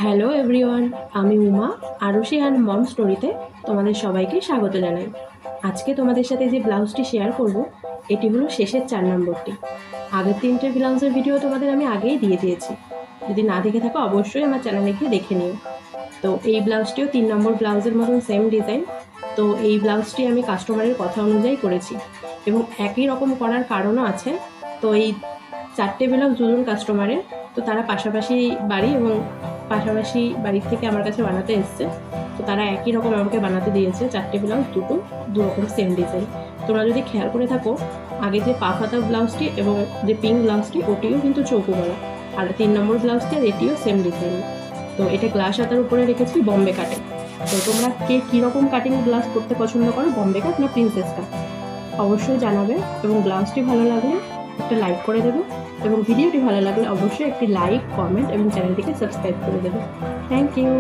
Hello everyone, আমি Uma. Arushi and mom স্টোরিতে তোমাদের সবাইকে স্বাগত জানাই। আজকে তোমাদের সাথে যে ব্লাউজটি শেয়ার করব, এটি হলো শেষের 4 নম্বরটি। আগের 3টে ব্লাউজের ভিডিও তোমাদের আমি আগেই দিয়ে দিয়েছি। যদি না দেখে থাকো অবশ্যই আমার চ্যানেলে গিয়ে দেখে নিও। তো এই ব্লাউজটিও 3 নম্বর ব্লাউজের মতন সেম ডিজাইন। তো এই ব্লাউজটি আমি কাস্টমারের কথা অনুযায়ী করেছি এবং একই রকম করার কারণও আছে। তো এই 4টে ব্লাউজ দুজন কাস্টমারের, তো তারা পাশাপাশি বাড়ি এবং পাশাপাশি বাড়ির থেকে আমার কাছে বানাতে এসছে। তো তারা একই রকম আমাকে বানাতে দিয়েছে 4টে ব্লাউজ, দু রকম সেম ডিজাইন। তোমরা যদি খেয়াল করে থাকো, আগে যে পা ফাতা ব্লাউজটি এবং যে পিঙ্ক ব্লাউজটি ওটিও কিন্তু চৌকো গলা, আর 3 নম্বর ব্লাউজটি আর এটিও সেম ডিজাইন। তো এটা গ্লাস হাতার উপরে রেখেছি বম্বে কাটে। তো তোমরা কে কীরকম কাটিং গ্লাস করতে পছন্দ করো, বম্বে কাট না প্রিন্সেস কাট, অবশ্যই জানাবে। এবং ব্লাউজটি ভালো লাগলে একটা লাইক করে দেবে, এবং ভিডিওটি ভালো লাগলে অবশ্যই একটি লাইক, কমেন্ট এবং চ্যানেলটিকে সাবস্ক্রাইব করে দেবে। Thank you.